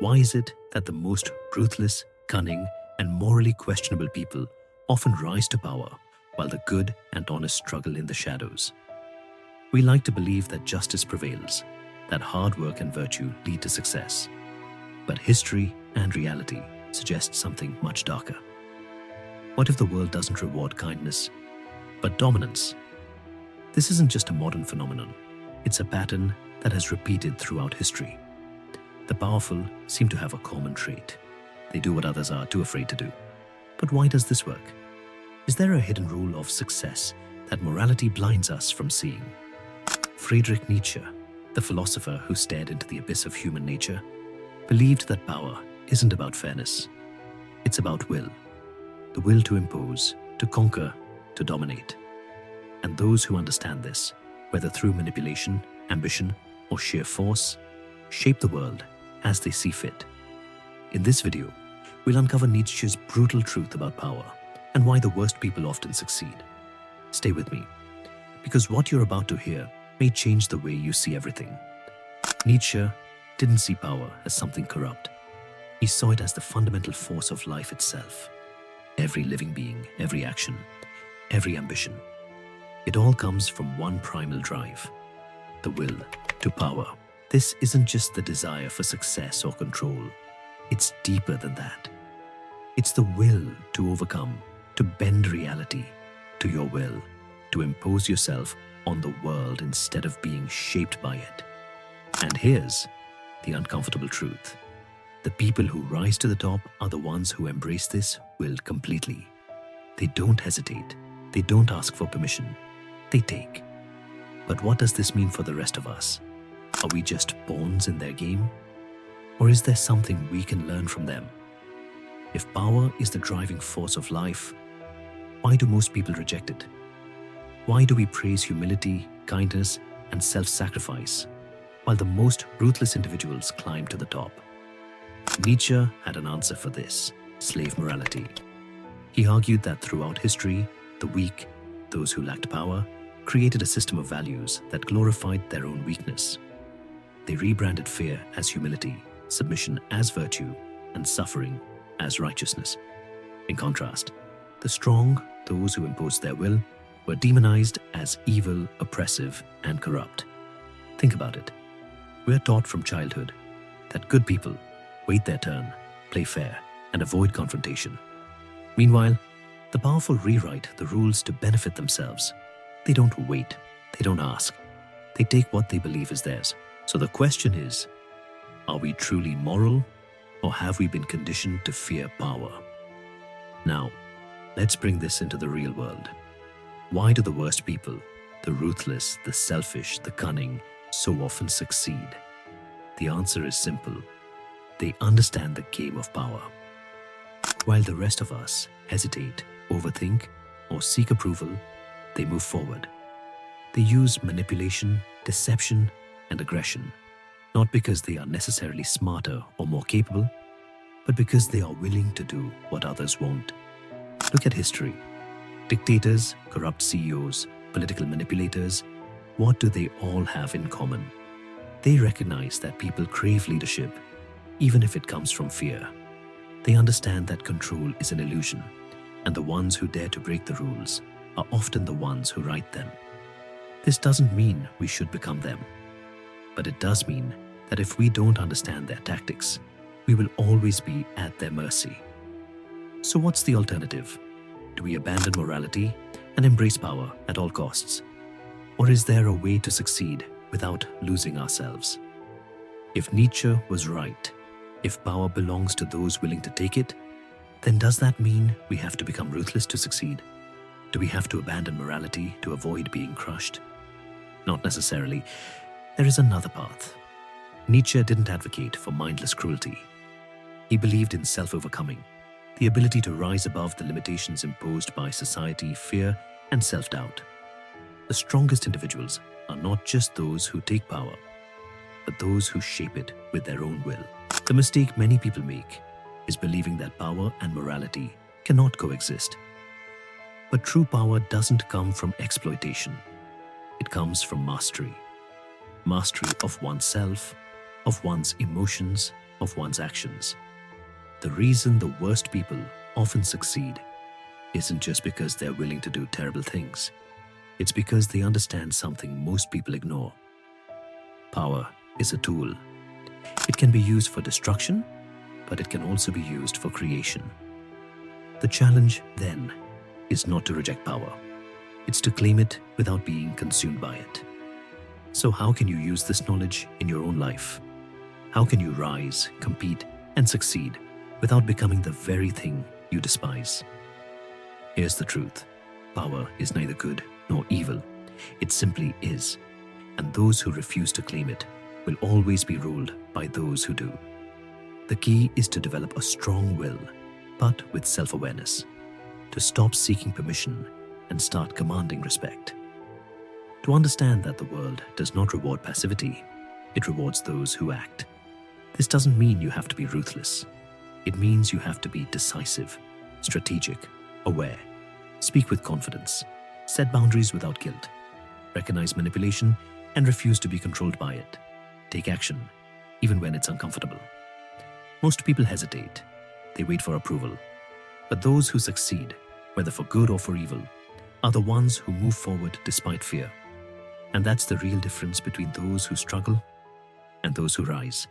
Why is it that the most ruthless, cunning, and morally questionable people often rise to power while the good and honest struggle in the shadows? We like to believe that justice prevails, that hard work and virtue lead to success. But history and reality suggest something much darker. What if the world doesn't reward kindness, but dominance? This isn't just a modern phenomenon. It's a pattern that has repeated throughout history. The powerful seem to have a common trait. They do what others are too afraid to do. But why does this work? Is there a hidden rule of success that morality blinds us from seeing? Friedrich Nietzsche, the philosopher who stared into the abyss of human nature, believed that power isn't about fairness. It's about will. The will to impose, to conquer, to dominate. And those who understand this, whether through manipulation, ambition, or sheer force, shape the world as they see fit. In this video, we'll uncover Nietzsche's brutal truth about power and why the worst people often succeed. Stay with me, because what you're about to hear may change the way you see everything. Nietzsche didn't see power as something corrupt. He saw it as the fundamental force of life itself. Every living being, every action, every ambition. It all comes from one primal drive, the will to power. This isn't just the desire for success or control. It's deeper than that. It's the will to overcome, to bend reality to your will, to impose yourself on the world instead of being shaped by it. And here's the uncomfortable truth. The people who rise to the top are the ones who embrace this will completely. They don't hesitate. They don't ask for permission. They take. But what does this mean for the rest of us? Are we just pawns in their game? Or is there something we can learn from them? If power is the driving force of life, why do most people reject it? Why do we praise humility, kindness, and self-sacrifice, while the most ruthless individuals climb to the top? Nietzsche had an answer for this: slave morality. He argued that throughout history, the weak, those who lacked power, created a system of values that glorified their own weakness. They rebranded fear as humility, submission as virtue, and suffering as righteousness. In contrast, the strong, those who imposed their will, were demonized as evil, oppressive, and corrupt. Think about it. We're taught from childhood that good people wait their turn, play fair, and avoid confrontation. Meanwhile, the powerful rewrite the rules to benefit themselves. They don't wait. They don't ask. They take what they believe is theirs. So the question is, are we truly moral, or have we been conditioned to fear power? Now, let's bring this into the real world. Why do the worst people, the ruthless, the selfish, the cunning, so often succeed? The answer is simple. They understand the game of power. While the rest of us hesitate, overthink, or seek approval, they move forward. They use manipulation, deception, and aggression, not because they are necessarily smarter or more capable, but because they are willing to do what others won't. Look at history. Dictators, corrupt CEOs, political manipulators, what do they all have in common? They recognize that people crave leadership, even if it comes from fear. They understand that control is an illusion, and the ones who dare to break the rules are often the ones who write them. This doesn't mean we should become them, but it does mean that if we don't understand their tactics, we will always be at their mercy. So what's the alternative? Do we abandon morality and embrace power at all costs? Or is there a way to succeed without losing ourselves? If Nietzsche was right, if power belongs to those willing to take it, then does that mean we have to become ruthless to succeed? Do we have to abandon morality to avoid being crushed? Not necessarily. There is another path. Nietzsche didn't advocate for mindless cruelty. He believed in self-overcoming, the ability to rise above the limitations imposed by society, fear, and self-doubt. The strongest individuals are not just those who take power, but those who shape it with their own will. The mistake many people make is believing that power and morality cannot coexist. But true power doesn't come from exploitation. It comes from mastery. Mastery of oneself, of one's emotions, of one's actions. The reason the worst people often succeed isn't just because they're willing to do terrible things. It's because they understand something most people ignore. Power is a tool. It can be used for destruction, but it can also be used for creation. The challenge, then, is not to reject power. It's to claim it without being consumed by it. So how can you use this knowledge in your own life? How can you rise, compete, and succeed without becoming the very thing you despise? Here's the truth. Power is neither good nor evil. It simply is. And those who refuse to claim it will always be ruled by those who do. The key is to develop a strong will, but with self-awareness, to stop seeking permission and start commanding respect. To understand that the world does not reward passivity, it rewards those who act. This doesn't mean you have to be ruthless. It means you have to be decisive, strategic, aware, speak with confidence, set boundaries without guilt, recognize manipulation and refuse to be controlled by it. Take action, even when it's uncomfortable. Most people hesitate. They wait for approval. But those who succeed, whether for good or for evil, are the ones who move forward despite fear. And that's the real difference between those who struggle and those who rise.